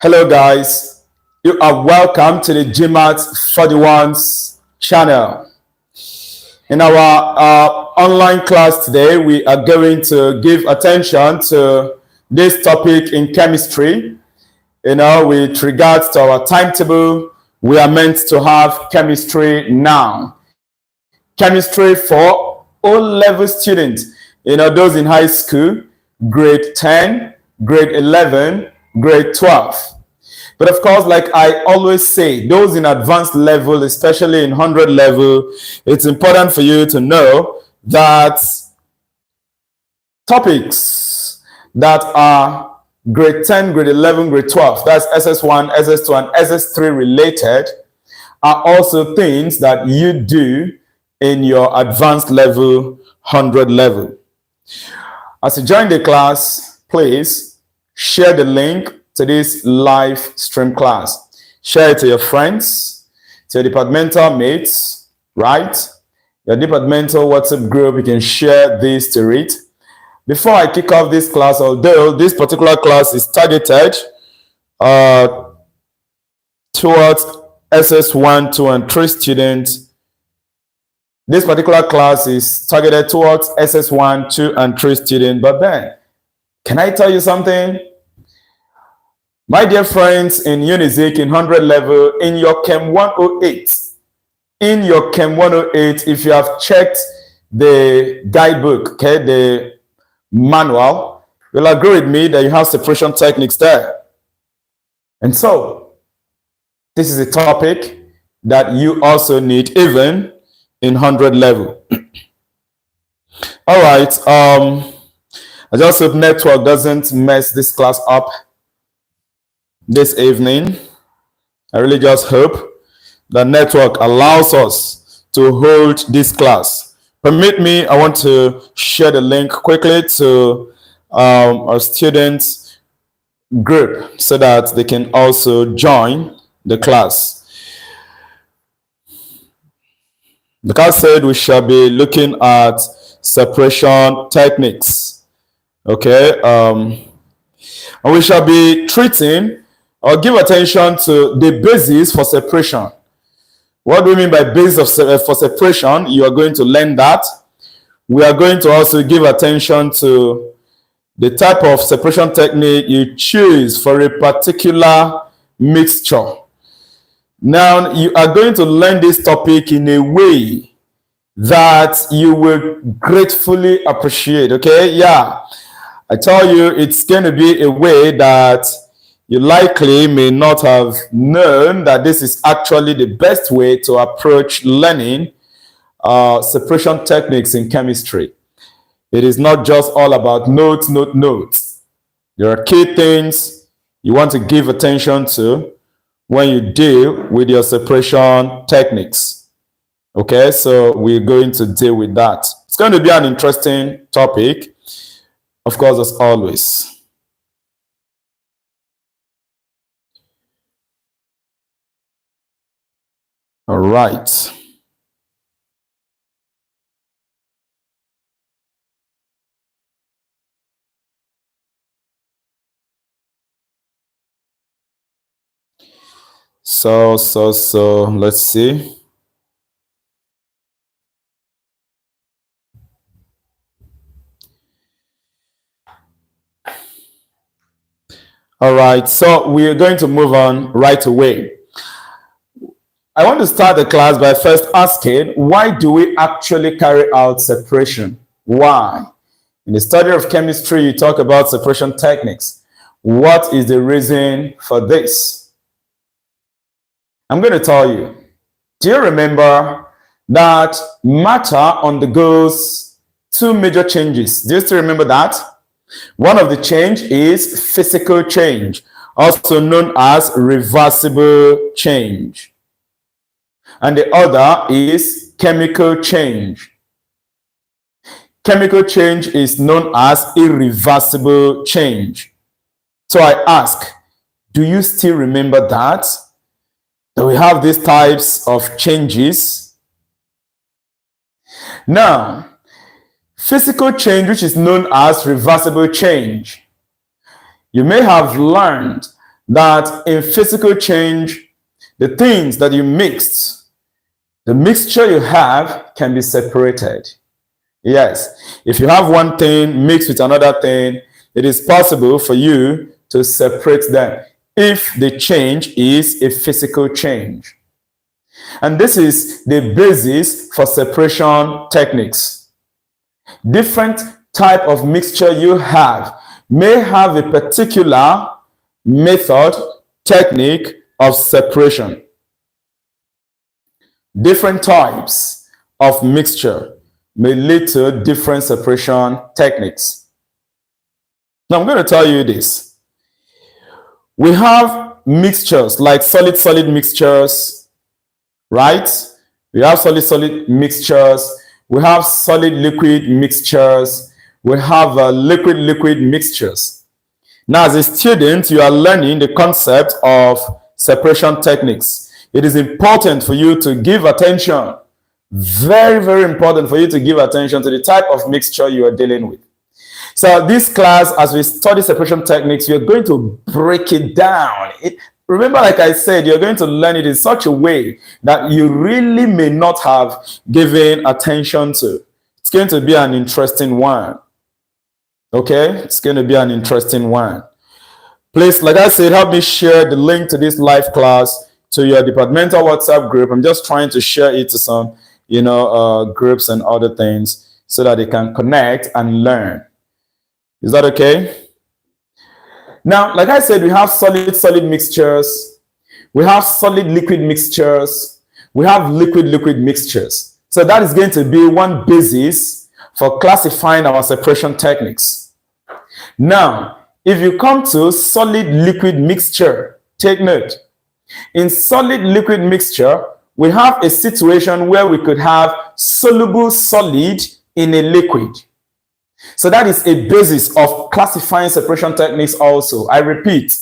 Hello guys, you are welcome to the GMAETS 41's channel. In our online class today, we are going to give attention to this topic in chemistry. With regards to our timetable, we are meant to have chemistry now. Chemistry for O-level students, those in high school, grade 10, grade 11, grade 12. But of course, like I always say, those in advanced level, especially in 100 level, it's important for you to know that topics that are grade 10, grade 11, grade 12, that's SS1, SS2, and SS3 related, are also things that you do in your advanced level, 100 level. As you join the class, please share the link to this live stream class. Share it to your friends, to your departmental mates, right? Your departmental WhatsApp group, you can share this to it. Before I kick off this class, although this particular class is targeted towards SS1, 2, and 3 students, this particular class is targeted towards SS1, 2, and 3 students. But then, can I tell you something? My dear friends in Unizik in 100 level, in your Chem 108, if you have checked the guidebook, okay, the manual, you'll agree with me that you have separation techniques there. And so, this is a topic that you also need even in 100 level. All right, I just hope network doesn't mess this class up this evening. I really just hope the network allows us to hold this class. Permit me, I want to share the link quickly to our students group so that they can also join the class. The class said we shall be looking at separation techniques. Okay, and we shall be treating or give attention to the basis for separation. What do we mean by basis for separation? You are going to learn that. We are going to also give attention to the type of separation technique you choose for a particular mixture. Now, you are going to learn this topic in a way that you will gratefully appreciate, okay? Yeah, I tell you, it's going to be a way that you likely may not have known that this is actually the best way to approach learning separation techniques in chemistry. It is not just all about notes. There are key things you want to give attention to when you deal with your separation techniques. Okay, so we're going to deal with that. It's going to be an interesting topic, of course, as always. All right. So, let's see. All right, so we're going to move on right away. I want to start the class by first asking, why do we actually carry out separation? Why? In the study of chemistry, you talk about separation techniques. What is the reason for this? I'm going to tell you. Do you remember that matter undergoes two major changes? Do you still remember that? One of the change is physical change, also known as reversible change. And the other is chemical change. Chemical change is known as irreversible change. So I ask, do you still remember that we have these types of changes? Now, physical change, which is known as reversible change, you may have learned that in physical change, the things that you mixed, the mixture you have can be separated. Yes, if you have one thing mixed with another thing, it is possible for you to separate them if the change is a physical change. And this is the basis for separation techniques. Different type of mixture you have may have a particular method, technique of separation. Different types of mixture may lead to different separation techniques. Now I'm going to tell you this. We have mixtures like solid-solid mixtures, right? We have solid-solid mixtures. We have solid-liquid mixtures. We have liquid-liquid mixtures. Now, as a student, you are learning the concept of separation techniques. It is important for you to give attention, very, very important for you to give attention to the type of mixture you are dealing with. So this class, as we study separation techniques, we are going to break it down. Remember, like I said, you're going to learn it in such a way that you really may not have given attention to. It's going to be an interesting one. Okay? It's going to be an interesting one. Please, like I said, help me share the link to this live class to your departmental WhatsApp group. I'm just trying to share it to some, groups and other things so that they can connect and learn. Is that okay? Now, like I said, we have solid mixtures. We have solid liquid mixtures. We have liquid mixtures. So that is going to be one basis for classifying our separation techniques. Now, if you come to solid liquid mixture, take note. In solid liquid mixture, we have a situation where we could have soluble solid in a liquid. So that is a basis of classifying separation techniques also. I repeat,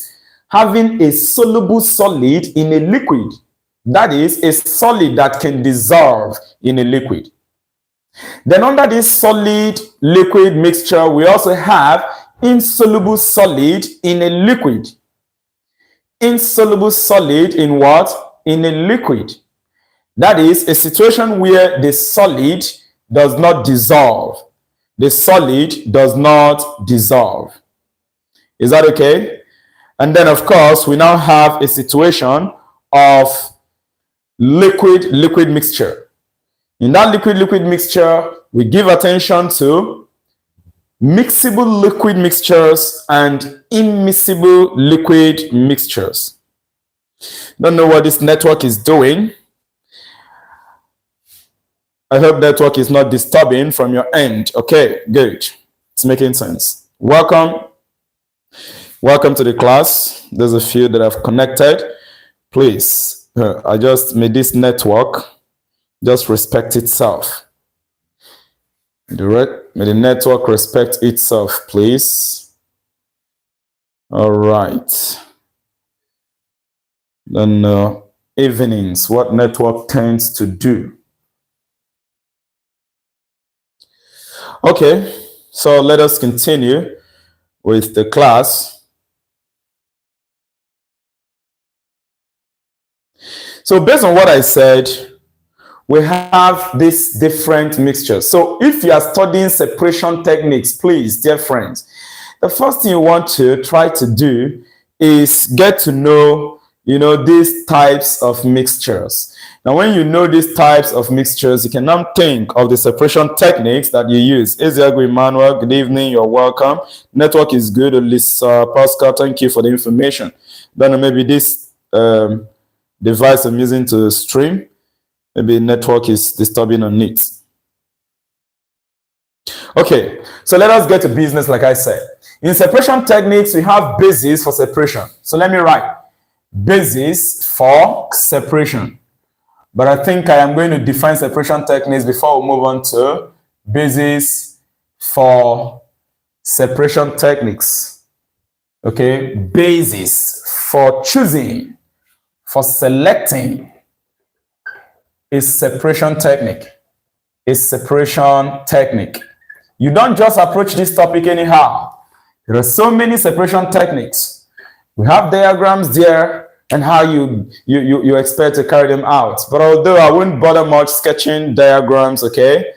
having a soluble solid in a liquid. That is a solid that can dissolve in a liquid. Then under this solid liquid mixture, we also have insoluble solid in a liquid. Insoluble solid in what? In a liquid. That is a situation where the solid does not dissolve. The solid does not dissolve. Is that okay? And then, of course, we now have a situation of liquid mixture. In that liquid mixture, we give attention to mixable liquid mixtures and immiscible liquid mixtures. Don't know what this network is doing. I hope network is not disturbing from your end. Okay, good. It's making sense. Welcome to the class. There's a few that have connected. Please, may this network just respect itself. May the network respect itself, please. All right. Then evenings, what network tends to do. Okay, so let us continue with the class. So based on what I said, we have these different mixtures. So if you are studying separation techniques, please, dear friends, the first thing you want to try to do is get to know, these types of mixtures. Now, when you know these types of mixtures, you can now think of the separation techniques that you use. Ezeagu Emmanuel, good evening, you're welcome. Network is good, Lisa Pascal, thank you for the information. Don't know, maybe this device I'm using to stream, maybe network is disturbing on it. Okay, so let us get to business like I said. In separation techniques, we have basis for separation. So let me write basis for separation. But I think I am going to define separation techniques before we move on to basis for separation techniques. Okay, basis for choosing, for selecting is separation technique. Is separation technique. You don't just approach this topic anyhow. There are so many separation techniques. We have diagrams there and how you expect to carry them out. But although I wouldn't bother much sketching diagrams, okay,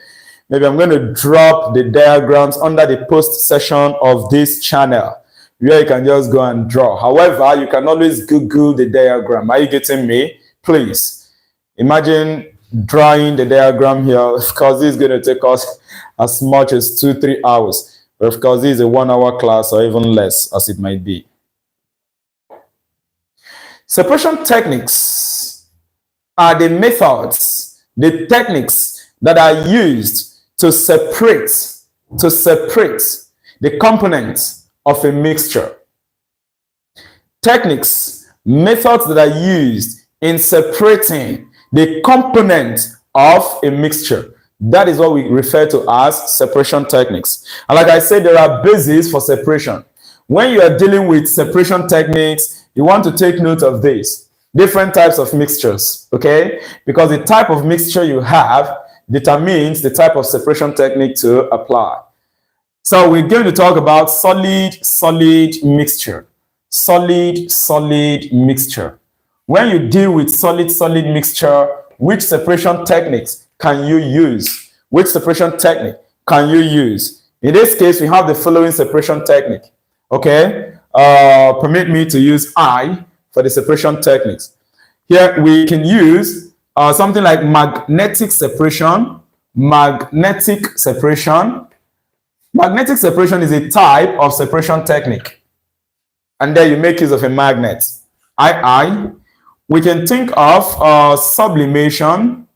maybe I'm going to drop the diagrams under the post session of this channel where you can just go and draw. However, you can always Google the diagram. Are you getting me? Please imagine drawing the diagram here. Of course, this is going to take us as much as 2-3 hours. But of course, this is a 1-hour class or even less, as it might be. Separation techniques are the methods, the techniques that are used to separate the components of a mixture. Techniques, methods that are used in separating the component of a mixture. That is what we refer to as separation techniques. And like I said, there are bases for separation. When you are dealing with separation techniques, you want to take note of this. Different types of mixtures, okay? Because the type of mixture you have determines the type of separation technique to apply. So we're going to talk about solid-solid mixture. Solid-solid mixture. When you deal with solid-solid mixture, which separation techniques can you use? Which separation technique can you use? In this case, we have the following separation technique. Okay? Permit me to use I for the separation techniques. Here we can use something like magnetic separation. Magnetic separation. Magnetic separation is a type of separation technique. And there you make use of a magnet. I. We can think of sublimation.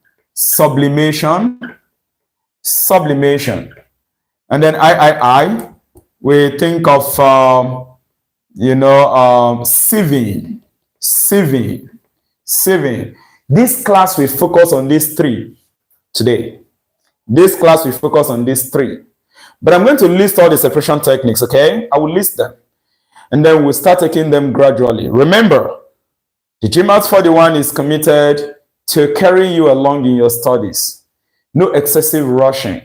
And then I. We think of sieving. This class will focus on these three today. But I'm going to list all the separation techniques, okay? I will list them. And then we'll start taking them gradually. Remember, the GMAETS 41 is committed to carrying you along in your studies. No excessive rushing.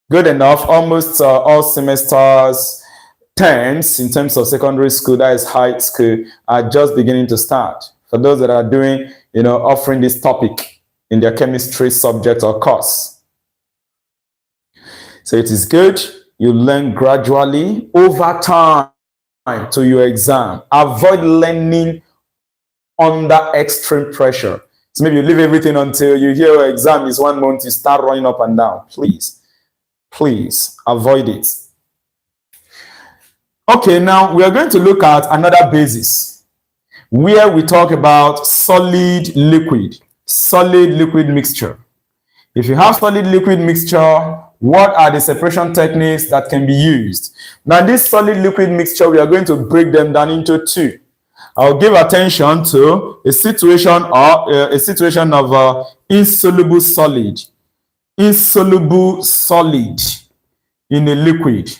Good enough. Almost all semesters, terms in terms of secondary school, that is high school, are just beginning to start. For those that are doing, offering this topic in their chemistry subject or course. So it is good you learn gradually over time to your exam. Avoid learning under extreme pressure. So maybe you leave everything until you hear your exam is 1 month, you start running up and down. Please avoid it. Okay, now we are going to look at another basis where we talk about solid liquid mixture. If you have solid liquid mixture, what are the separation techniques that can be used? Now, this solid liquid mixture, we are going to break them down into two. I'll give attention to a situation of insoluble solid in a liquid.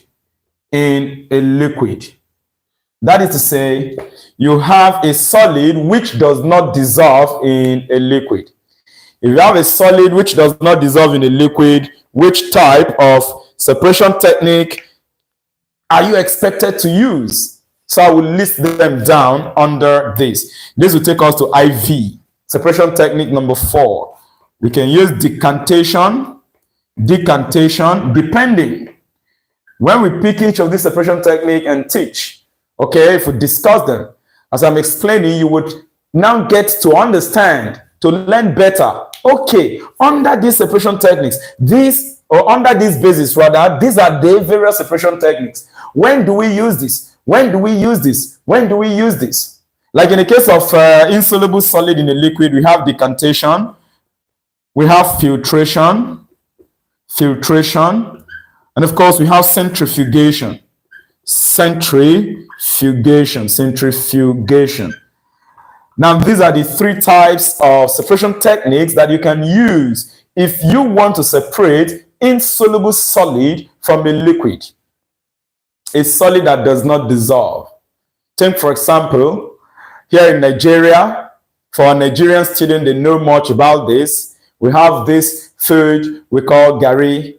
That is to say, you have a solid which does not dissolve in a liquid. If you have a solid which does not dissolve in a liquid, which type of separation technique are you expected to use? So I will list them down under this. This will take us to IV. Separation technique number 4. We can use decantation, depending. When we pick each of these separation technique and teach, okay, if we discuss them, as I'm explaining, you would now get to understand, to learn better. Okay, under these separation techniques, under this basis rather, these are the various separation techniques. When do we use this? When do we use this? Like in the case of insoluble solid in a liquid, we have decantation, we have filtration, and of course we have centrifugation. Now, these are the 3 types of separation techniques that you can use if you want to separate insoluble solid from a liquid. A solid that does not dissolve. Take, for example, here in Nigeria, for our Nigerian students, they know much about this. We have this food we call gari.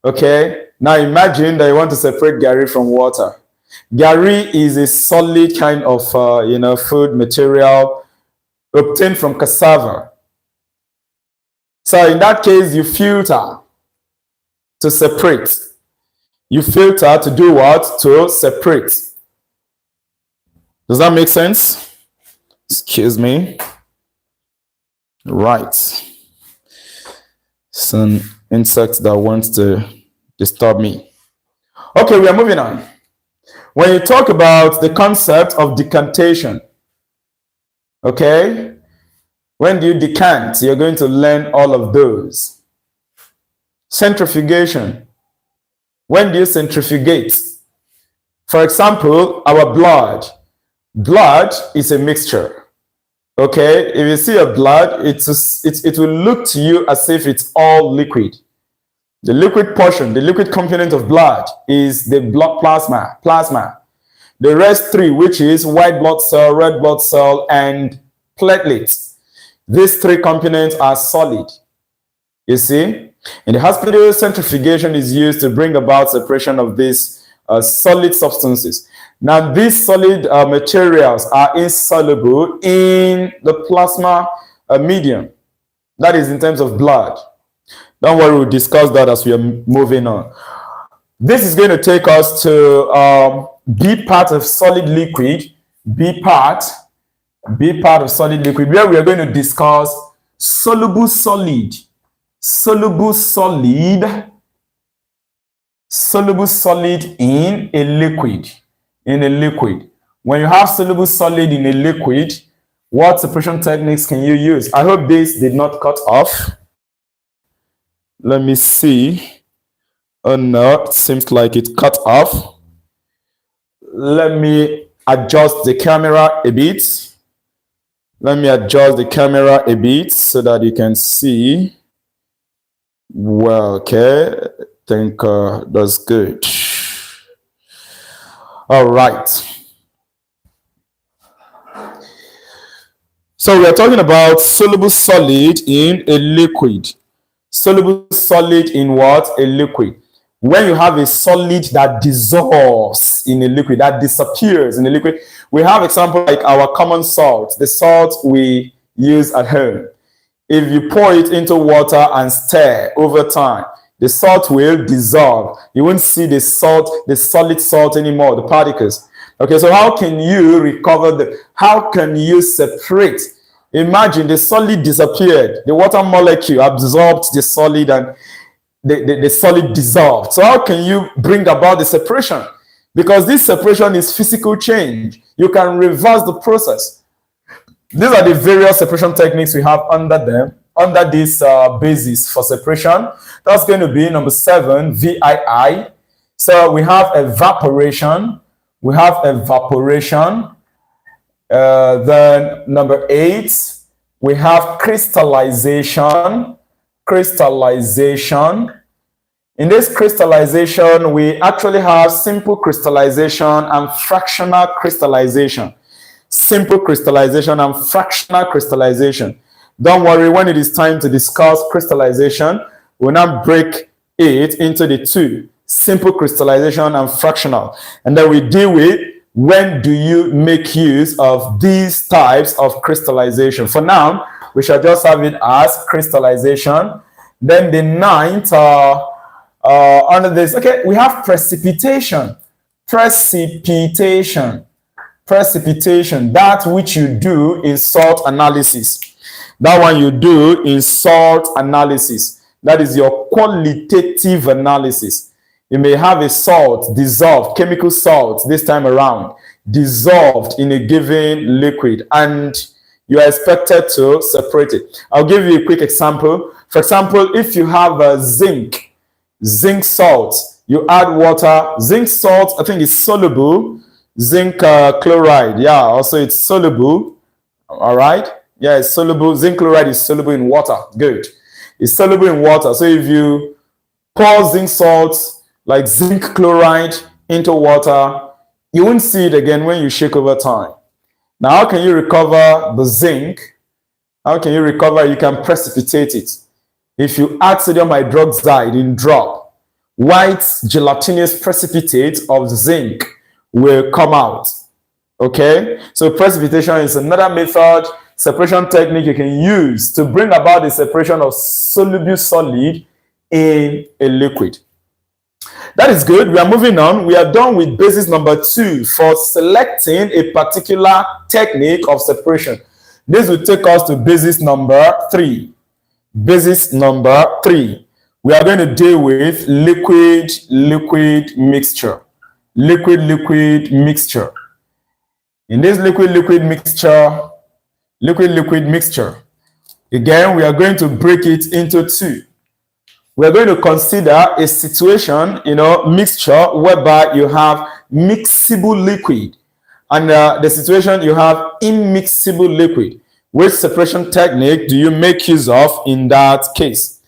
Okay? Now imagine that you want to separate gari from water. Gari is a solid kind of food material obtained from cassava. So in that case, you filter to separate. You filter to do what? To separate. Does that make sense? Excuse me. Right. Some insect that wants to disturb me. Okay, we are moving on. When you talk about the concept of decantation, okay, when do you decant? You're going to learn all of those. Centrifugation. When do you centrifugate? For example, our blood. Blood is a mixture. Okay, if you see a blood, it will look to you as if it's all liquid. The liquid portion, the liquid component of blood is the blood plasma. The rest three, which is white blood cell, red blood cell, and platelets. These three components are solid. You see? In the hospital, centrifugation is used to bring about separation of these solid substances. Now, these solid materials are insoluble in the plasma medium. That is in terms of blood. Don't worry, we'll discuss that as we are moving on. This is going to take us to B part of solid liquid, B part of solid liquid, where we are going to discuss soluble solid, soluble solid in a liquid. When you have soluble solid in a liquid, what separation techniques can you use? I hope this did not cut off. Let me see. Oh no, it seems like it cut off. Let me adjust the camera a bit. Let me adjust the camera a bit so that you can see. Well, okay. I think that's good. All right. So we are talking about soluble solid in a liquid. Soluble solid in what? A liquid. When you have a solid that dissolves in a liquid, that disappears in a liquid, we have example like our common salt, the salt we use at home. If you pour it into water and stir over time, the salt will dissolve. You won't see the salt, the solid salt anymore, the particles. Okay, so how can you recover how can you separate? Imagine the solid disappeared, the water molecule absorbed the solid and the solid dissolved. So how can you bring about the separation? Because this separation is physical change. You can reverse the process. These are the various separation techniques we have under this basis for separation. That's going to be number 7, VII. So we have evaporation. Then number 8, we have crystallization. In this crystallization, we actually have simple crystallization and fractional crystallization. Simple crystallization and fractional crystallization. Don't worry, when it is time to discuss crystallization, we'll now break it into the two, simple crystallization and fractional. And then we deal with when do you make use of these types of crystallization. For now, we shall just have it as crystallization. Then the 9th, under this, okay, we have precipitation. Precipitation, that which you do in salt analysis. That one you do in salt analysis. That is your qualitative analysis. You may have a salt dissolved, chemical salt this time around, dissolved in a given liquid, and you are expected to separate it. I'll give you a quick example. For example, if you have a zinc salt, you add water. Zinc salt, I think it's soluble. Zinc chloride, yeah, also it's soluble. All right, yeah, it's soluble. Zinc chloride is soluble in water. Good, it's soluble in water. So if you pour zinc salt like zinc chloride into water, you won't see it again when you shake over time. Now, how can you recover the zinc? How can you recover? You can precipitate it. If you add sodium hydroxide in drop, white gelatinous precipitate of zinc will come out. Okay, so precipitation is another method, separation technique you can use to bring about the separation of soluble solid in a liquid. That is good. We are moving on. We are done with basis number 2 for selecting a particular technique of separation. This will take us to basis number 3. Basis number 3. We are going to deal with liquid-liquid mixture. Liquid-liquid mixture. In this liquid-liquid mixture, again, we are going to break it into 2. We are going to consider a situation, mixture whereby you have mixable liquid, and the situation you have immixable liquid. Which separation technique do you make use of in that case?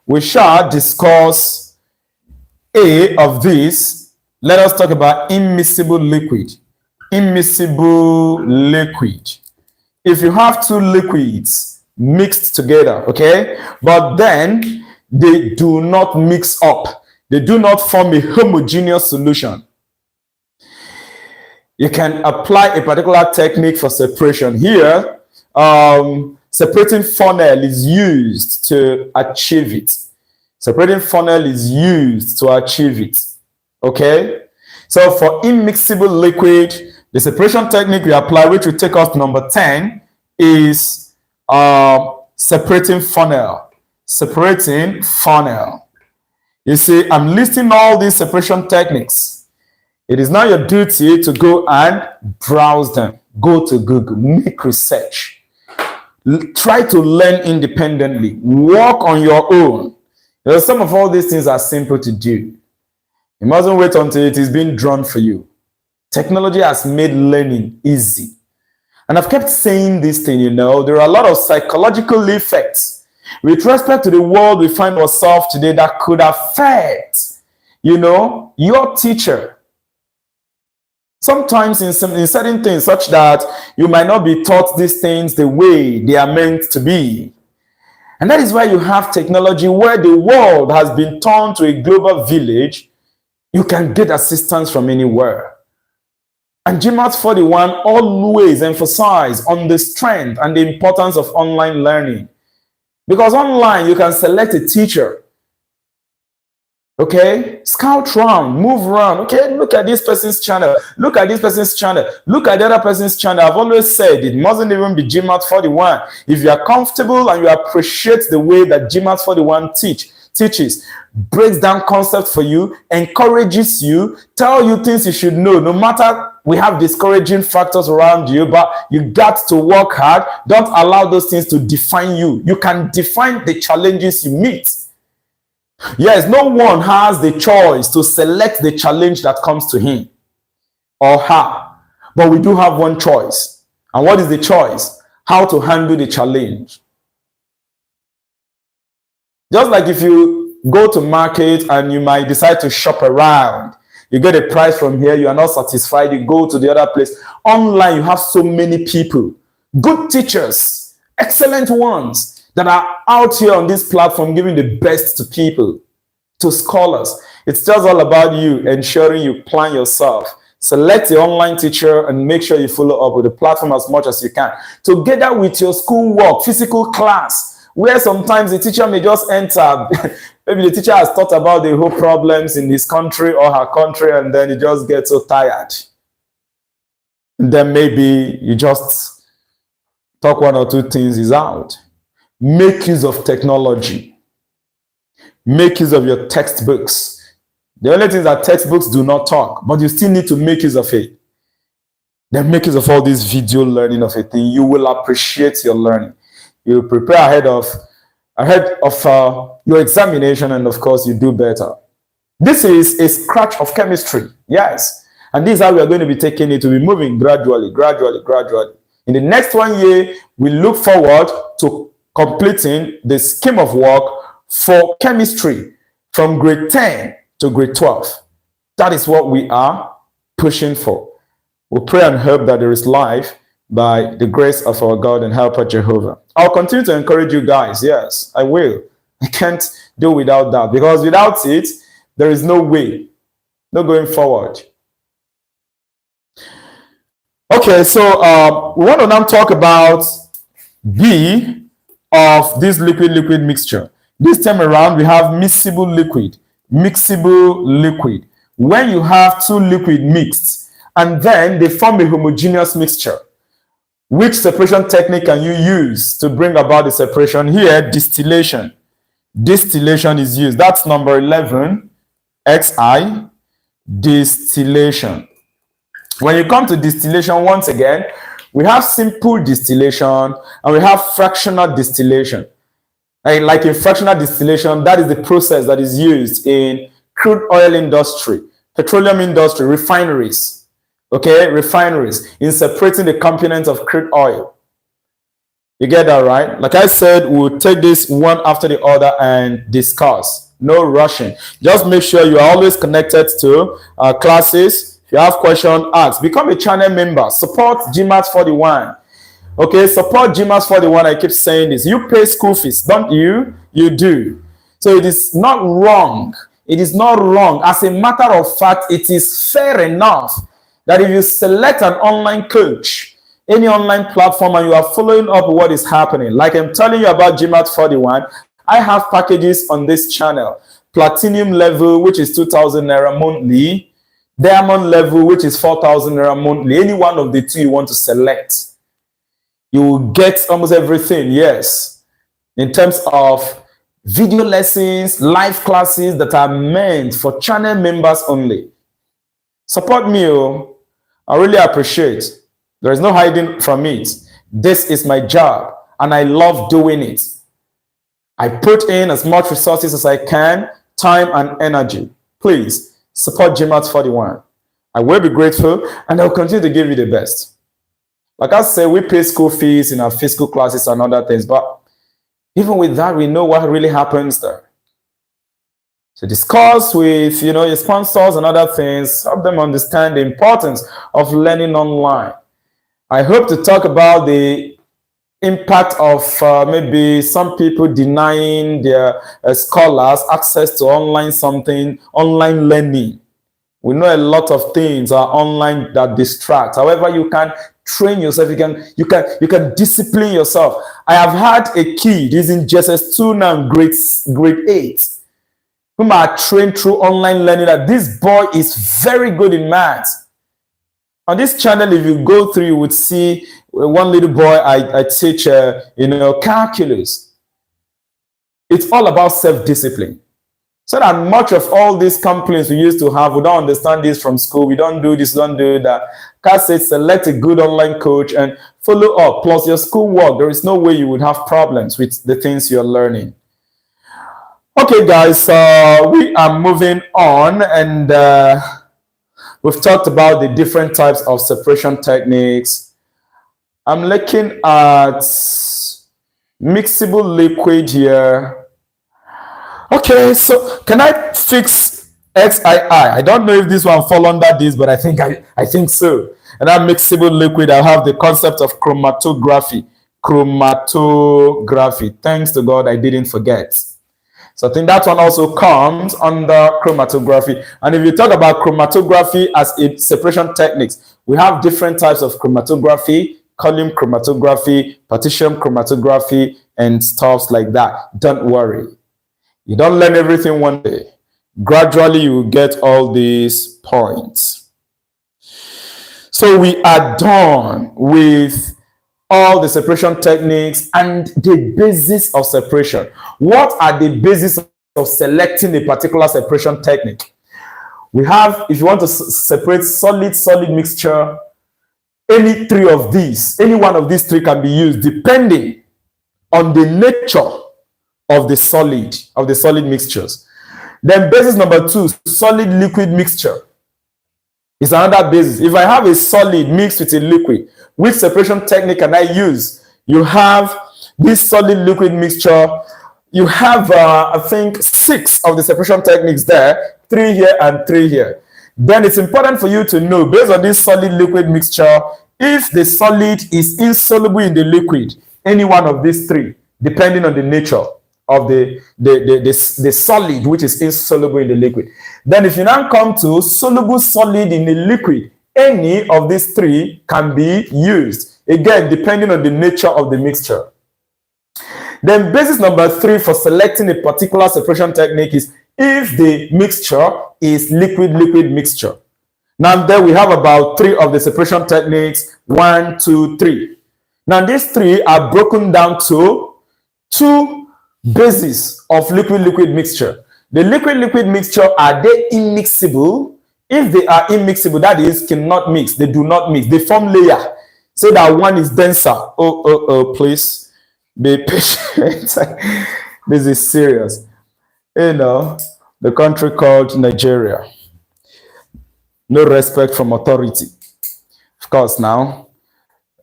We shall discuss A of this. Let us talk about immiscible liquid. Immiscible liquid. If you have 2 liquids mixed together, okay, but then they do not mix up, they do not form a homogeneous solution, you can apply a particular technique for separation. Here, separating funnel is used to achieve it. Separating funnel is used to achieve it. Okay? So for immiscible liquid, the separation technique we apply, which will take us to number 10, is separating funnel. Separating funnel. You see, I'm listing all these separation techniques. It is now your duty to go and browse them. Go to Google, make research. Try to learn independently. Work on your own. Some of all these things are simple to do. You mustn't wait until it is being drawn for you. Technology has made learning easy. And I've kept saying this thing, there are a lot of psychological effects with respect to the world we find ourselves today that could affect, your teacher. Sometimes in certain things, such that you might not be taught these things the way they are meant to be. And that is why you have technology where the world has been turned to a global village. You can get assistance from anywhere. And GMAETS 41 always emphasizes on the strength and the importance of online learning. Because online, you can select a teacher. Okay, scout around, move around. Okay, look at this person's channel. Look at this person's channel. Look at the other person's channel. I've always said it mustn't even be GMAETS 41. If you are comfortable and you appreciate the way that GMAETS 41 teaches, breaks down concepts for you, encourages you, tell you things you should know. No matter we have discouraging factors around you, but you got to work hard. Don't allow those things to define you. You can define the challenges you meet. Yes, no one has the choice to select the challenge that comes to him or her. But we do have one choice. And what is the choice? How to handle the challenge. Just like if you go to market and you might decide to shop around. You get a price from here, you are not satisfied, you go to the other place. Online, you have so many people. Good teachers, excellent ones, that are out here on this platform giving the best to people, to scholars. It's just all about you ensuring you plan yourself. Select the online teacher and make sure you follow up with the platform as much as you can. Together with your schoolwork, physical class, where sometimes the teacher may just enter. Maybe the teacher has thought about the whole problems in his country or her country, and then you just get so tired. And then maybe you just talk 1 or 2 things is out. Make use of technology. Make use of your textbooks. The only thing is that textbooks do not talk, but you still need to make use of it. Then make use of all this video learning of a thing. You will appreciate your learning. You prepare ahead of your examination, and of course, you do better. This is a scratch of chemistry. Yes. And this is how we are going to be taking it. To be moving gradually. In the next 1 year, we look forward to completing the scheme of work for chemistry from grade 10 to grade 12. That is what we are pushing for. We pray and hope that there is life by the grace of our God and helper Jehovah. I'll continue to encourage you guys. Yes, I will. I can't do without that, because without it, there is no way, no going forward. Okay, so we want to now talk about B of this liquid-liquid mixture. This time around, we have miscible liquid. Mixable liquid. When you have two liquid mixed, and then they form a homogeneous mixture, which separation technique can you use to bring about the separation? Here, distillation. Distillation is used. That's number 11, XI, distillation. When you come to distillation, once again, we have simple distillation and we have fractional distillation. And like in fractional distillation, that is the process that is used in crude oil industry, petroleum industry, refineries. Okay, refineries, in separating the components of crude oil. You get that, right? Like I said, we'll take this one after the other and discuss. No rushing. Just make sure you are always connected to our classes. If you have questions, ask. Become a channel member. Support GMAETS 41. Okay, support GMAETS 41. I keep saying this. You pay school fees, don't you? You do. So it is not wrong. It is not wrong. As a matter of fact, it is fair enough that if you select an online coach, any online platform, and you are following up what is happening, like I'm telling you about GMAETS 41, I have packages on this channel. Platinum level, which is 2,000 Naira monthly. Diamond level, which is 4,000 Naira monthly. Any one of the two you want to select, you will get almost everything, yes. In terms of video lessons, live classes that are meant for channel members only. Support me, oh. I really appreciate. There is no hiding from it. This is my job, and I love doing it. I put in as much resources as I can, time and energy. Please support GMAETS 41. I will be grateful, and I'll continue to give you the best. Like I said, we pay school fees in our physical classes and other things, but even with that, we know what really happens there. So discuss with your sponsors and other things, help them understand the importance of learning online. I hope to talk about the impact of maybe some people denying their scholars access to online learning. We know a lot of things are online that distract. However, you can train yourself. You can discipline yourself. I have had a kid. He's in JSS2 now, grade 8. Whom I trained through online learning. That this boy is very good in maths. On this channel, if you go through, you would see one little boy I teach, calculus. It's all about self-discipline. So that much of all these complaints we used to have, we don't understand this from school, we don't do this, don't do that. Kat said, select a good online coach and follow up. Plus your schoolwork, there is no way you would have problems with the things you're learning. Okay, guys, we are moving on, and we've talked about the different types of separation techniques. I'm looking at mixable liquid here. Okay, so can I fix XII? I don't know if this one fall under this, but I think so. And that mixable liquid, I have the concept of chromatography. Chromatography. Thanks to God, I didn't forget. So I think that one also comes under chromatography. And if you talk about chromatography as a separation techniques, we have different types of chromatography, column chromatography, partition chromatography, and stuffs like that. Don't worry. You don't learn everything one day. Gradually, you will get all these points. So we are done with all the separation techniques and the basis of separation. What are the basis of selecting a particular separation technique? We have, if you want to separate solid mixture, any three of these, any one of these three can be used depending on the nature of the solid mixtures. Then basis number 2, solid liquid mixture is another basis. If I have a solid mixed with a liquid, which separation technique can I use? You have this solid liquid mixture. You have, I think, 6 of the separation techniques there, 3 here and 3 here. Then it's important for you to know, based on this solid liquid mixture, if the solid is insoluble in the liquid, any one of these 3, depending on the nature of the solid which is insoluble in the liquid. Then if you now come to soluble solid in the liquid, any of these three can be used, again, depending on the nature of the mixture. Then basis number 3 for selecting a particular separation technique is if the mixture is liquid-liquid mixture. Now there we have about 3 of the separation techniques, 1, 2, 3. Now these 3 are broken down to 2 bases of liquid-liquid mixture. The liquid-liquid mixture, are they immiscible? If they are immiscible, that is, cannot mix, they do not mix, they form layer. Say that one is denser. Please be patient. This is serious. You know, the country called Nigeria. No respect from authority. Of course, now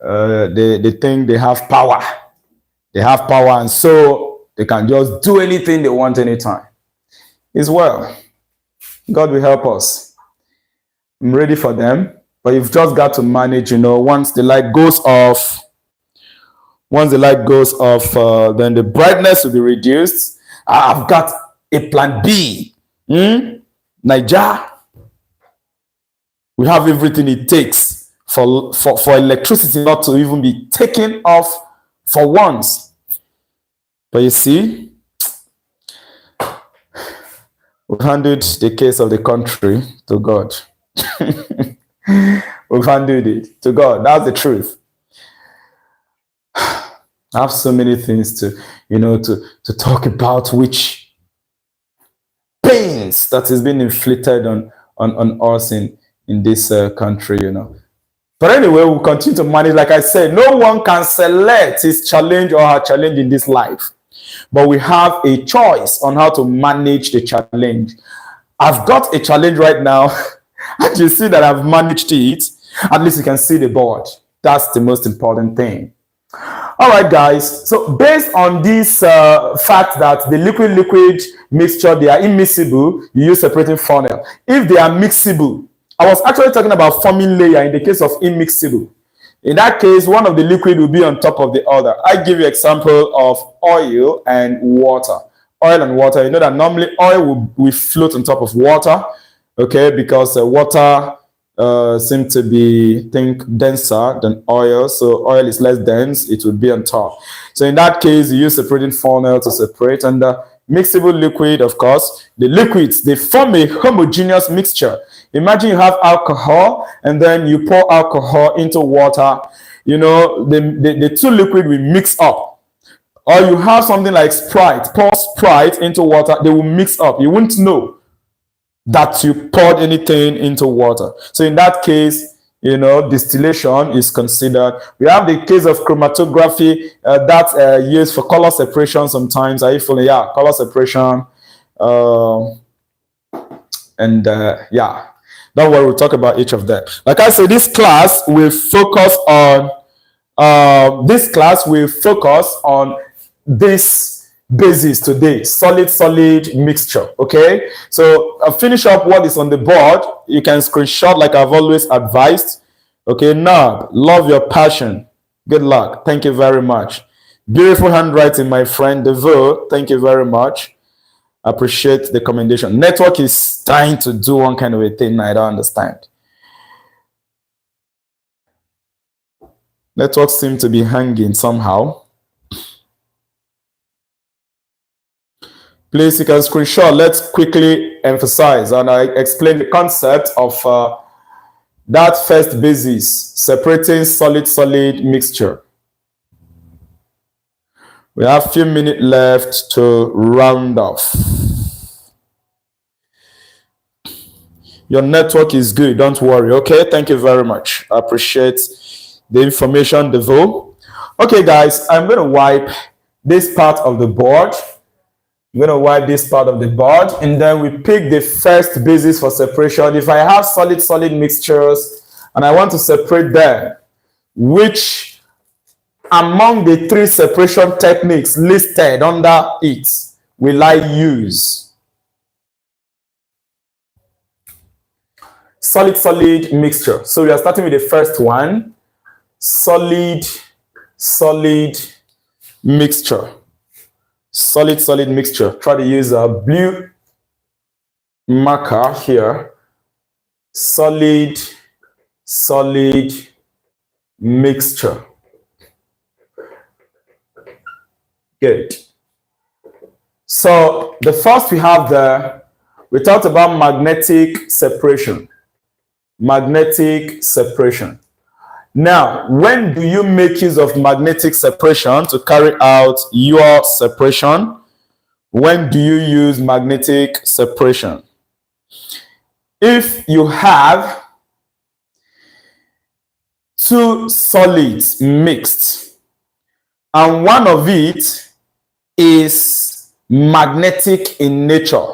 they think they have power. They have power, and so they can just do anything they want anytime. It's well. God will help us. I'm ready for them, but you've just got to manage, you know, once the light goes off, then the brightness will be reduced. I've got a plan B. Niger, we have everything it takes for electricity not to even be taken off for once. But you see, we've handed the case of the country to God. We've handed it to God. That's the truth. I have so many things to talk about, which pains that has been inflicted on us in this country, you know. But anyway, we'll continue to manage. Like I said, no one can select his challenge or her challenge in this life, but we have a choice on how to manage the challenge. I've got a challenge right now, and you see that I've managed it. At least you can see the board. That's the most important thing. All right, guys. So based on this fact that the liquid-liquid mixture, they are immiscible, you use separating funnel. If they are mixable, I was actually talking about forming layer in the case of immiscible. In that case, one of the liquid will be on top of the other. I give you example of oil and water. Oil and water, you know that normally oil will float on top of water, okay, because water seem to be, denser than oil. So oil is less dense, it would be on top. So in that case, you use separating funnel to separate. And the mixable liquid, of course, the liquids, they form a homogeneous mixture. Imagine you have alcohol and then you pour alcohol into water. You know, the two liquid will mix up. Or you have something like Sprite, pour Sprite into water, they will mix up. You won't know that you poured anything into water. So in that case, you know, distillation is considered. We have the case of chromatography that's used for color separation sometimes. Are you following? Yeah, color separation. Yeah, don't worry, we'll talk about each of them. Like I said, this class will focus on this basis today, solid mixture. Okay, so I'll finish up what is on the board. You can screenshot like I've always advised. Okay, now love your passion. Good luck. Thank you very much. Beautiful handwriting, my friend Devo. Thank you very much. Appreciate the commendation. Network is trying to do one kind of a thing I don't understand. Network seems to be hanging somehow. Please, you can screenshot. Let's quickly emphasize and I explain the concept of that first basis, separating solid mixture. We have a few minutes left to round off. Your network is good, don't worry. Okay, thank you very much. I appreciate the information, Devo. Okay, guys, I'm going to wipe this part of the board. I'm going to wipe this part of the board, and then we pick the first basis for separation. If I have solid mixtures and I want to separate them, which among the 3 separation techniques listed under it will I use? Solid mixture. So we are starting with the first one, solid mixture. Solid mixture. Try to use a blue marker here. Solid solid mixture. Good. So the first we have there, we talked about magnetic separation. Magnetic separation. Now, when do you make use of magnetic separation to carry out your separation? When do you use magnetic separation? If you have two solids mixed and one of it is magnetic in nature,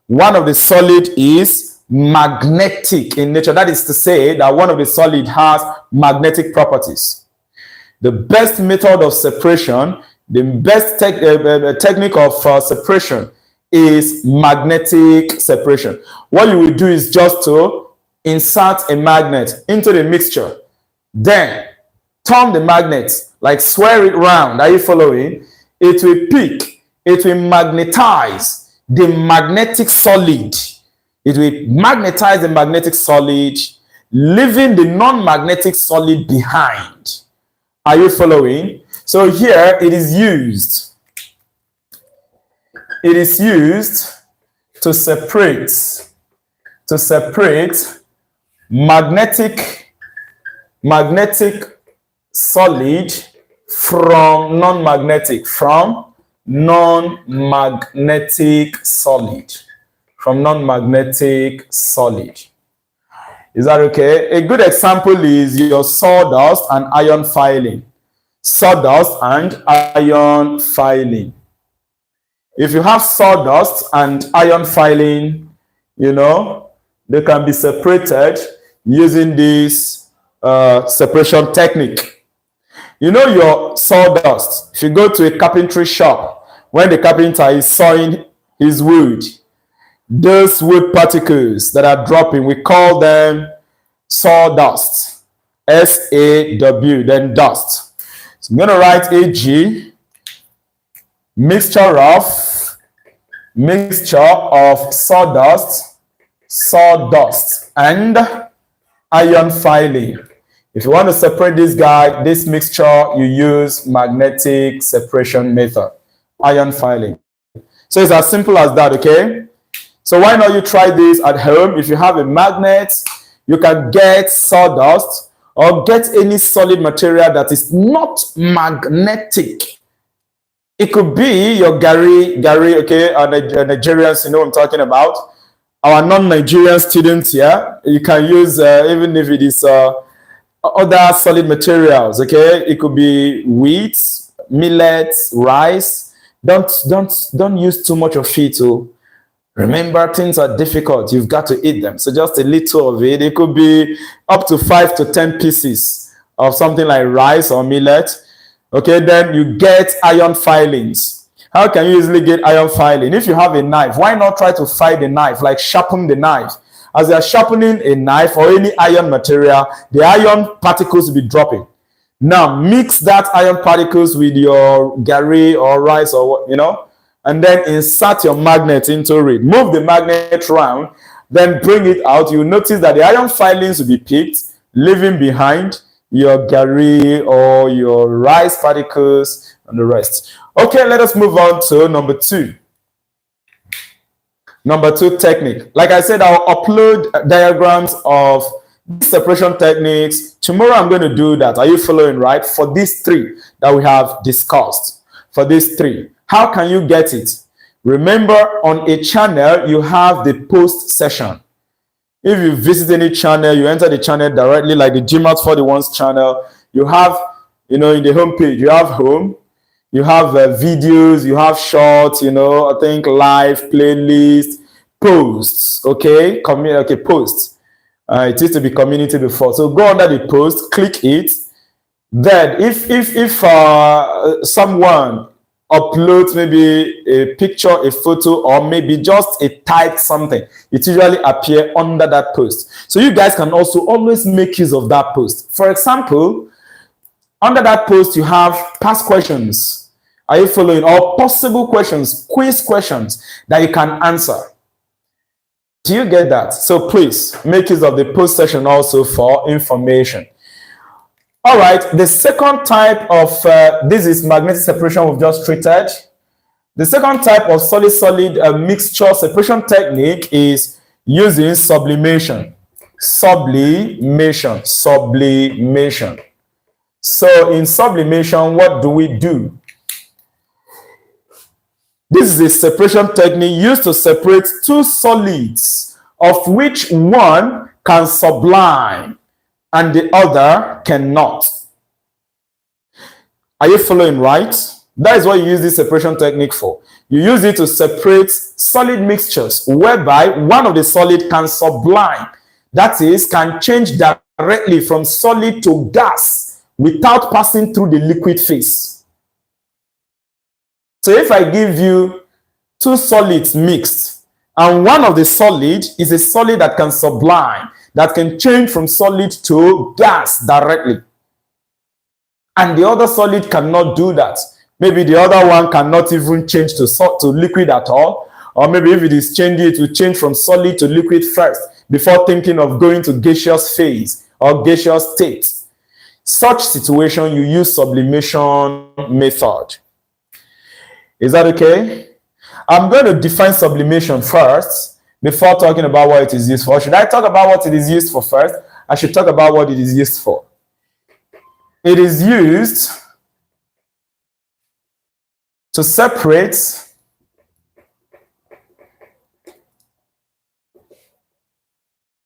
one of the solid is magnetic in nature. That is to say that one of the solid has magnetic properties. The best method of separation, the best technique of separation is magnetic separation. What you will do is just to insert a magnet into the mixture, then turn the magnet, like swirl it round. Are you following? It will pick, it will magnetize the magnetic solid. It will magnetize the magnetic solid, leaving the non-magnetic solid behind. Are you following? So here it is used. It is used to separate magnetic solid from non-magnetic, solid. Is that okay? A good example is your sawdust and iron filing. Sawdust and iron filing. If you have sawdust and iron filing, you know, they can be separated using this separation technique. You know your sawdust. If you go to a carpentry shop, when the carpenter is sawing his wood, those wood particles that are dropping, we call them sawdust. S-A-W, then dust. So I'm going to write AG, mixture of sawdust and iron filing. If you want to separate this guy, this mixture, you use magnetic separation method, iron filing. So it's as simple as that, okay? So why not you try this at home? If you have a magnet, you can get sawdust or get any solid material that is not magnetic. It could be your Gary, okay, Nigerians, you know what I'm talking about. Our non-Nigerian students here, you can use, even if it is other solid materials, okay? It could be wheat, millet, rice. Don't use too much of it. Remember, things are difficult. You've got to eat them. So just a little of it. It could be up to 5 to 10 pieces of something like rice or millet. Okay, then you get iron filings. How can you easily get iron filing? If you have a knife, why not try to file the knife, like sharpen the knife? As you are sharpening a knife or any iron material, the iron particles will be dropping. Now, mix that iron particles with your gari or rice or what, you know, and then insert your magnet into it. Move the magnet around, then bring it out. You notice that the iron filings will be picked, leaving behind your gari or your rice particles and the rest. Okay, let us move on to number 2. Number 2 technique. Like I said, I'll upload diagrams of separation techniques. Tomorrow I'm going to do that. Are you following, right? For these 3 that we have discussed. For these 3. How can you get it? Remember, on a channel, you have the post session. If you visit any channel, you enter the channel directly, like the GMAETS 41's channel. You have, you know, in the home page, you have home, you have videos, you have shorts, you know, I think live, playlist, posts, okay? Okay, posts. It used to be community before. So go under the post, click it. Then if someone uploads maybe a picture, a photo, or maybe just a type something, it usually appears under that post. So you guys can also always make use of that post. For example, under that post, you have past questions. Are you following? Or possible questions, quiz questions that you can answer. Do you get that? So please make use of the post session also for information. All right, the second type of, this is magnetic separation we've just treated. The second type of solid-solid mixture separation technique is using sublimation. Sublimation. So in sublimation, what do we do? This is a separation technique used to separate two solids, of which one can sublime and the other cannot. Are you following, right? That is what you use this separation technique for. You use it to separate solid mixtures whereby one of the solid can sublime, that is, can change directly from solid to gas without passing through the liquid phase. So if I give you two solids mixed, and one of the solid is a solid that can sublime, that can change from solid to gas directly, and the other solid cannot do that. Maybe the other one cannot even change to liquid at all, or maybe if it is changing, it will change from solid to liquid first before thinking of going to gaseous phase or gaseous state. Such situation, you use sublimation method. Is that okay? I'm going to define sublimation first before talking about what it is used for. Should I talk about what it is used for first? I should talk about what it is used for. It is used to separate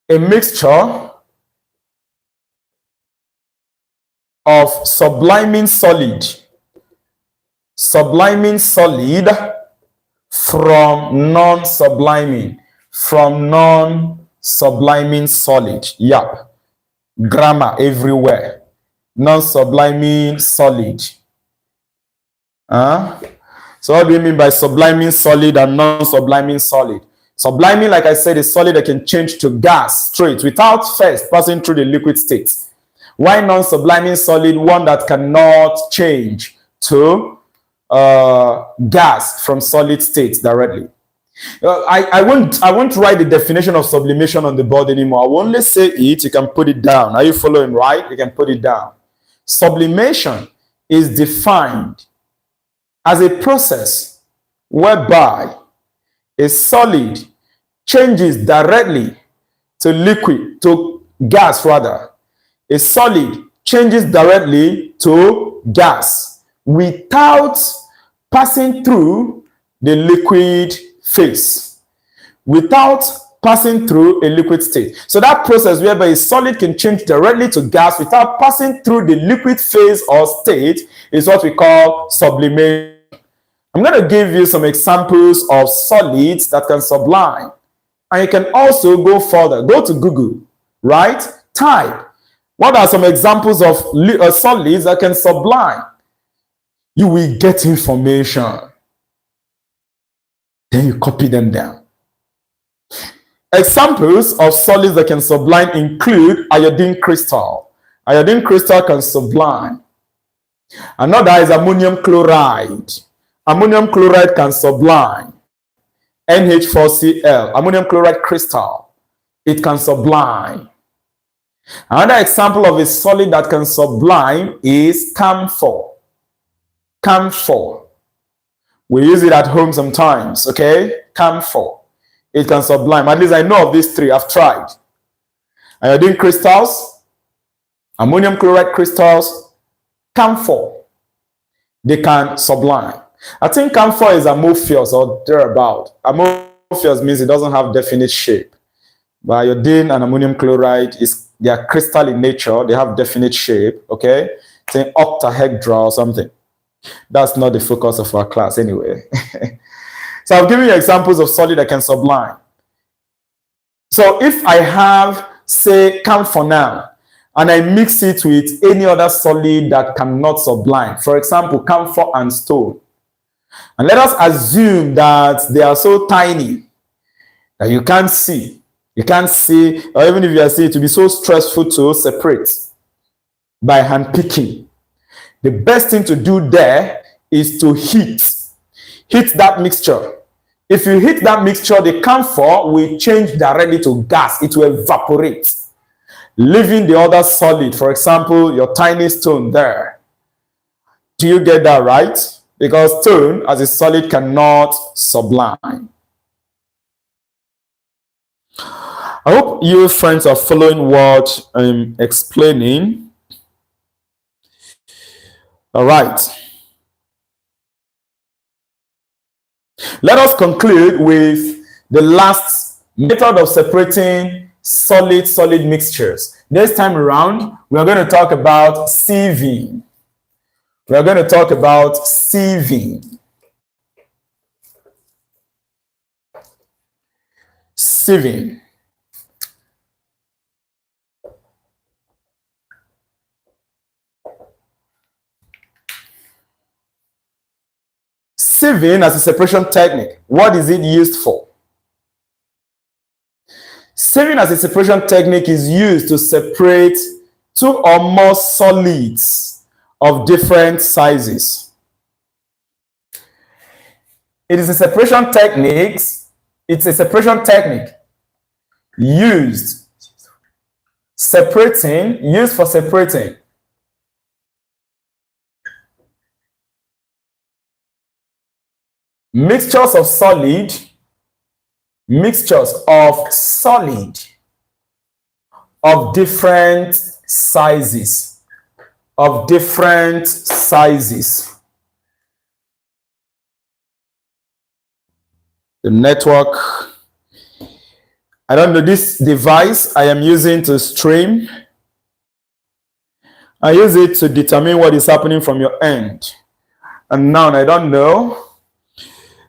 a mixture of subliming solid from non-subliming solid. Yep. Grammar everywhere. Non-subliming solid. So what do you mean by subliming solid and non-subliming solid? Subliming, like I said, is solid that can change to gas straight without first passing through the liquid state. Why non-subliming solid? One that cannot change to gas from solid state directly. I won't write the definition of sublimation on the board anymore. I will only say it. You can put it down. Are you following, right? You can put it down. Sublimation is defined as a process whereby a solid changes directly to gas rather. A solid changes directly to gas without passing through the liquid phase, without passing through a liquid state. So that process whereby a solid can change directly to gas without passing through the liquid phase or state is what we call sublimation. I'm going to give you some examples of solids that can sublime. And you can also go further. Go to Google, right? Type, what are some examples of solids that can sublime? You will get information. Then you copy them down. Examples of solids that can sublime include iodine crystal. Iodine crystal can sublime. Another is ammonium chloride. Ammonium chloride can sublime. NH4Cl, ammonium chloride crystal, it can sublime. Another example of a solid that can sublime is camphor. Camphor. We use it at home sometimes, okay? Camphor. It can sublime. At least I know of these three. I've tried. Iodine crystals, ammonium chloride crystals, camphor. They can sublime. I think camphor is amorphous or thereabout. Amorphous means it doesn't have definite shape. But iodine and ammonium chloride, they are crystal in nature. They have definite shape, okay? Say octahedra or something. That's not the focus of our class anyway. So I've given you examples of solid that can sublime. So if I have, say, camphor now, and I mix it with any other solid that cannot sublime, for example, camphor and stone, and let us assume that they are so tiny that you can't see, or even if you are seeing, it will be so stressful to separate by hand picking. The best thing to do there is to heat that mixture If you heat that mixture, the camphor will change directly to gas. It will evaporate, leaving the other solid. For example, your tiny stone there. Do you get that right? Because stone as a solid cannot sublime. I hope you friends are following what I'm explaining. All right. Let us conclude with the last method of separating solid mixtures. This time around, we are going to talk about sieving. We are going to talk about sieving. Sieving. Sieving as a separation technique, what is it used for? Sieving as a separation technique is used to separate two or more solids of different sizes. It is a separation technique. It's a separation technique used for separating mixtures of solid of different sizes. The network, I don't know, this device I am using to stream, I use it to determine what is happening from your end. And now I don't know.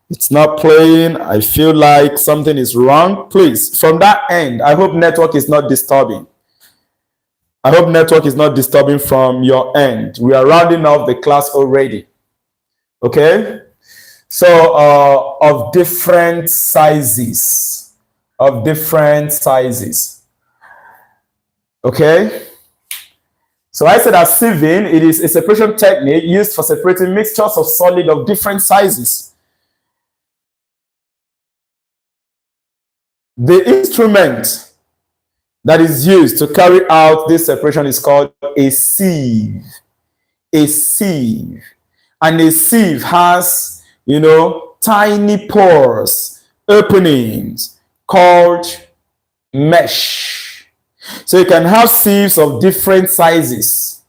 It's not playing. I feel like something is wrong. Please, from that end, I hope network is not disturbing. I hope network is not disturbing from your end. We are rounding off the class already. Okay? So, of different sizes. Okay? So I said that sieving, it is a separation technique used for separating mixtures of solid of different sizes. The instrument that is used to carry out this separation is called a sieve. A sieve. And a sieve has, tiny pores, openings called mesh. So you can have sieves of different sizes.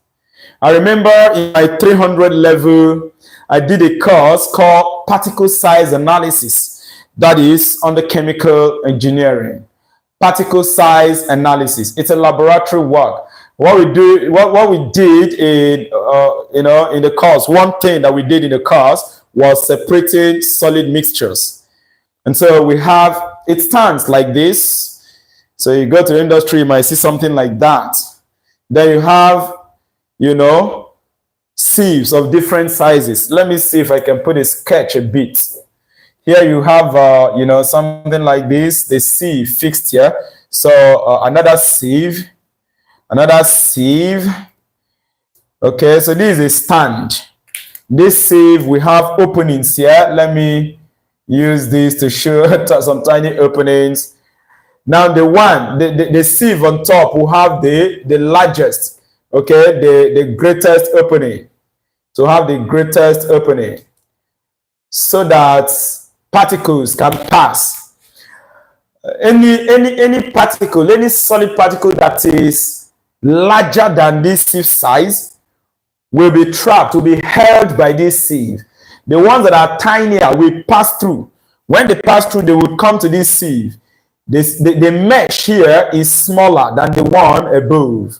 I remember in my 300 level, I did a course called particle size analysis. That is under chemical engineering. Particle size analysis. It's a laboratory work. What we did in the course, one thing that we did in the course was separating solid mixtures. And so we have, it stands like this. So you go to industry, you might see something like that. Then you have, sieves of different sizes. Let me see if I can put a sketch a bit. Here you have, something like this, the sieve fixed here. So another sieve. Okay, so this is a stand. This sieve, we have openings here. Let me use this to show some tiny openings. Now the sieve on top will have the largest, okay, the greatest opening. To have the greatest opening so that particles can pass. Any particle, any solid particle that is larger than this sieve size will be trapped, will be held by this sieve. The ones that are tinier will pass through. When they pass through, they will come to this sieve. The mesh here is smaller than the one above.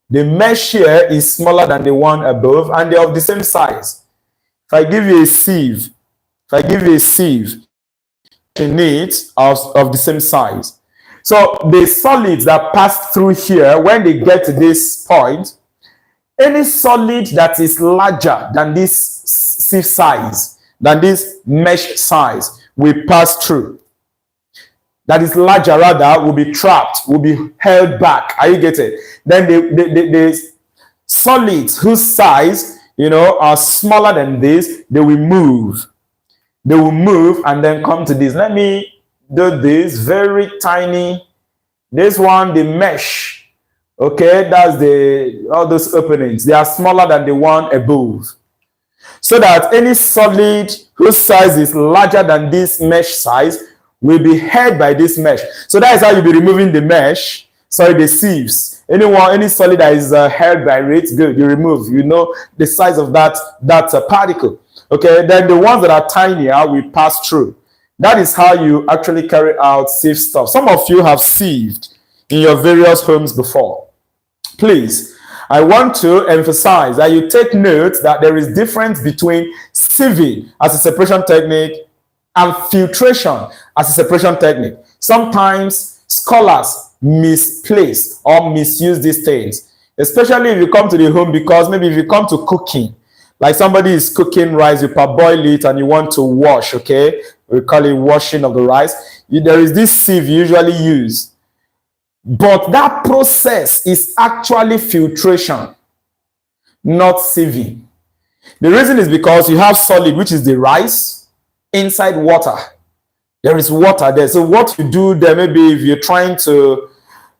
The mesh here is smaller than the one above, and they're of the same size. If I give you a sieve, in it of the same size. So the solids that pass through here, when they get to this point, any solid that is larger than this sieve size, than this mesh size, will pass through. That is larger rather, will be trapped, will be held back. Are you getting it? Then the solids whose size, are smaller than this, they will move. They will move and then come to this. Let me do this very tiny. This one, the mesh. Okay, that's all those openings. They are smaller than the one above. So that any solid whose size is larger than this mesh size will be held by this mesh. So that is how you'll be removing the mesh. Sorry, the sieves. Any solid that is held by it, good, you remove. You know the size of that particle. Okay, then the ones that are tinier will pass through. That is how you actually carry out sieve stuff. Some of you have sieved in your various homes before. Please, I want to emphasize that you take note that there is difference between sieving as a separation technique and filtration as a separation technique. Sometimes scholars misplace or misuse these things, especially if you come to the home, because maybe if you come to cooking, like somebody is cooking rice, you parboil it and you want to wash, okay? We call it washing of the rice. There is this sieve you usually use. But that process is actually filtration, not sieving. The reason is because you have solid, which is the rice, inside water. There is water there. So what you do there, maybe if you're trying to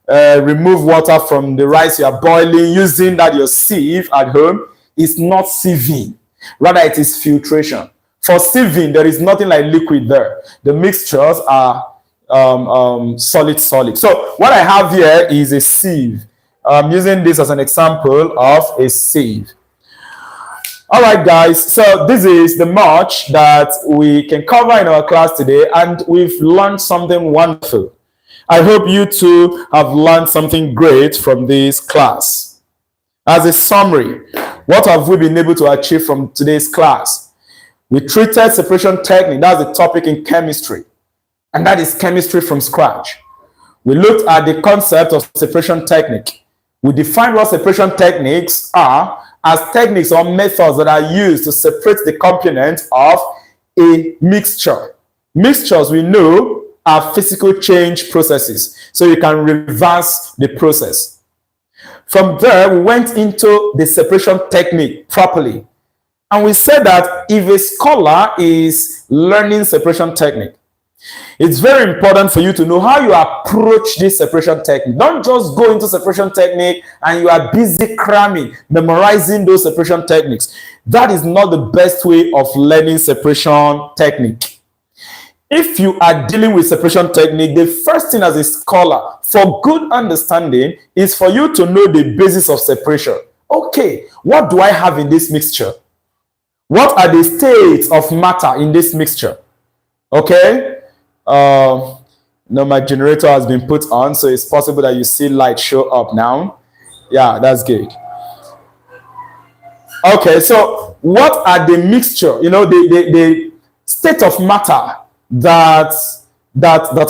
remove water from the rice you are boiling, using that your sieve at home, is not sieving. Rather, it is filtration. For sieving, there is nothing like liquid there. The mixtures are solid. So what I have here is a sieve. I'm using this as an example of a sieve. All right, guys. So this is the much that we can cover in our class today, and we've learned something wonderful. I hope you too have learned something great from this class. As a summary, what have we been able to achieve from today's class? We treated separation technique. That's the topic in chemistry. And that is chemistry from scratch. We looked at the concept of separation technique. We defined what separation techniques are as techniques or methods that are used to separate the components of a mixture. Mixtures, we know, are physical change processes. So you can reverse the process. From there, we went into the separation technique properly. And we said that if a scholar is learning separation technique, it's very important for you to know how you approach this separation technique. Don't just go into separation technique and you are busy cramming, memorizing those separation techniques. That is not the best way of learning separation technique. If you are dealing with separation technique, the first thing as a scholar, for good understanding, is for you to know the basis of separation. Okay, what do I have in this mixture? What are the states of matter in this mixture? Okay? No, my generator has been put on, so it's possible that you see light show up now. Yeah, that's good. Okay, so what are the mixture, the state of matter that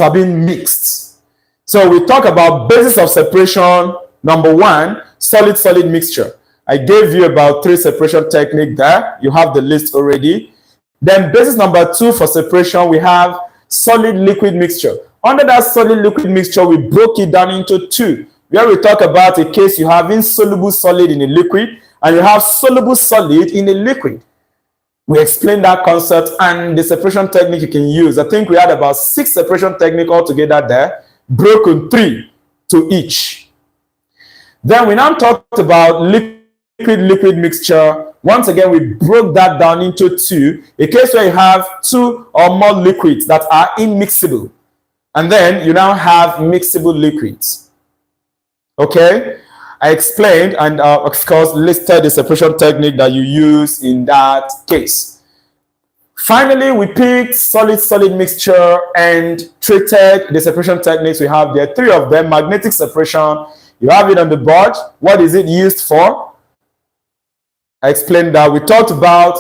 are being mixed? So we talk about basis of separation. Number one, solid mixture. I gave you about 3 separation techniques there. You have the list already. Then basis number 2 for separation, we have solid liquid mixture. Under that solid liquid mixture, we broke it down into 2, where we talk about a case you have insoluble solid in a liquid and you have soluble solid in a liquid. We explained that concept and the separation technique you can use. I think we had about 6 separation techniques altogether there, broken 3 to each. Then we now talked about liquid mixture. Once again, we broke that down into 2, a case where you have 2 or more liquids that are immixable. And then you now have mixable liquids. Okay? I explained and, of course, listed the separation technique that you use in that case. Finally, we picked solid mixture and treated the separation techniques we have there. 3 of them. Magnetic separation. You have it on the board. What is it used for? I explained that. We talked about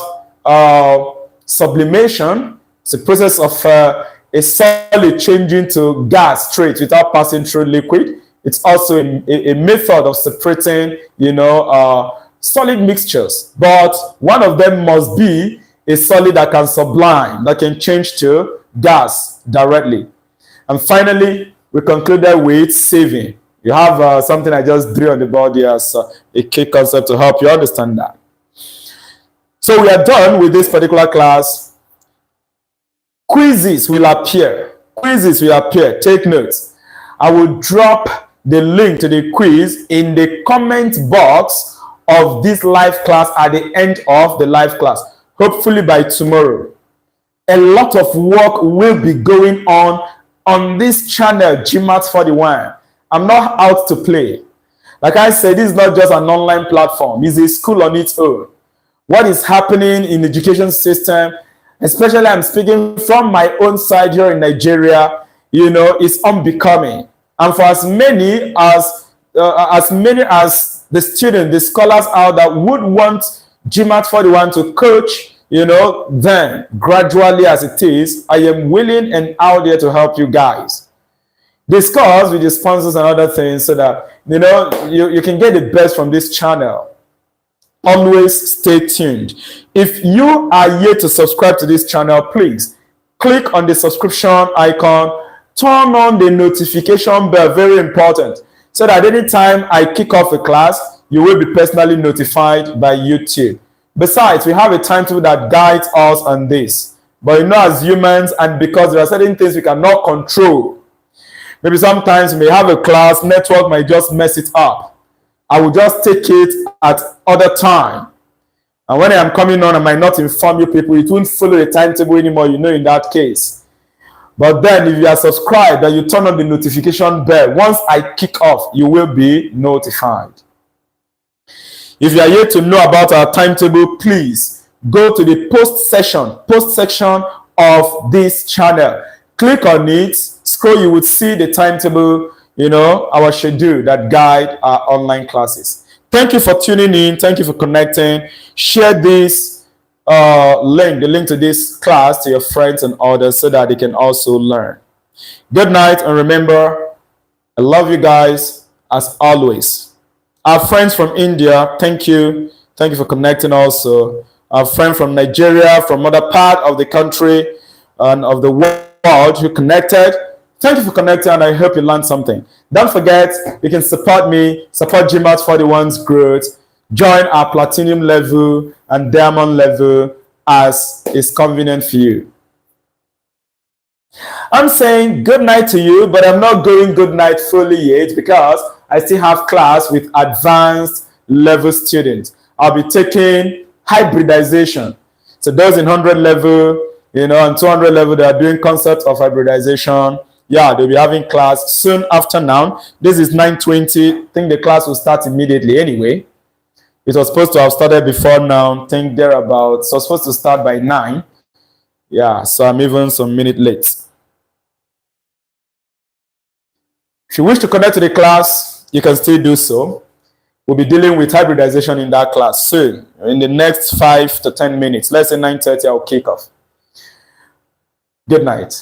sublimation. It's a process of a solid changing to gas straight without passing through liquid. It's also a method of separating, solid mixtures. But one of them must be a solid that can sublime, that can change to gas directly. And finally, we concluded with sieving. You have something I just drew on the board here as a key concept to help you understand that. So we are done with this particular class. Quizzes will appear. Quizzes will appear. Take notes. I will drop the link to the quiz in the comment box of this live class at the end of the live class, hopefully by tomorrow. A lot of work will be going on this channel, GMAETS 41. I'm not out to play. Like I said, this is not just an online platform. It's a school on its own. What is happening in the education system, especially I'm speaking from my own side here in Nigeria, is unbecoming. And for as many as the students, the scholars out that would want GMAETS 41 to coach, then gradually as it is, I am willing and out there to help you guys. Discuss with the sponsors and other things so that, you can get the best from this channel. Always stay tuned. If you are yet to subscribe to this channel, please click on the subscription icon, turn on the notification bell, very important, so that anytime I kick off a class, you will be personally notified by YouTube. Besides, we have a timetable that guides us on this. But as humans, and because there are certain things we cannot control, maybe sometimes we may have a class, network might just mess it up. I will just take it at other time. And when I am coming on, I might not inform you people. It won't follow the timetable anymore, in that case. But then if you are subscribed and you turn on the notification bell, once I kick off, you will be notified. If you are yet to know about our timetable, please go to the post section of this channel. Click on it, scroll, you would see the timetable, our schedule that guide our online classes. Thank you for tuning in. Thank you for connecting. Share this the link to this class to your friends and others so that they can also learn. Good night, and remember, I love you guys as always. Our friends from India, thank you. Thank you for connecting also. Our friend from Nigeria, from other part of the country and of the world who connected. Thank you for connecting, and I hope you learned something. Don't forget, you can support me, support GMAETS 41's growth, join our platinum level and diamond level as is convenient for you. I'm saying good night to you, but I'm not going good night fully yet because I still have class with advanced level students. I'll be taking hybridization. So those in 100 level, and 200 level, they are doing concepts of hybridization. Yeah, they'll be having class soon after now. This is 9:20. I think the class will start immediately anyway. It was supposed to have started before now. I think thereabouts. So it's supposed to start by 9. Yeah, so I'm even some minute late. If you wish to connect to the class, you can still do so. We'll be dealing with hybridization in that class soon. In the next 5 to 10 minutes, let's say 9:30, I'll kick off. Good night.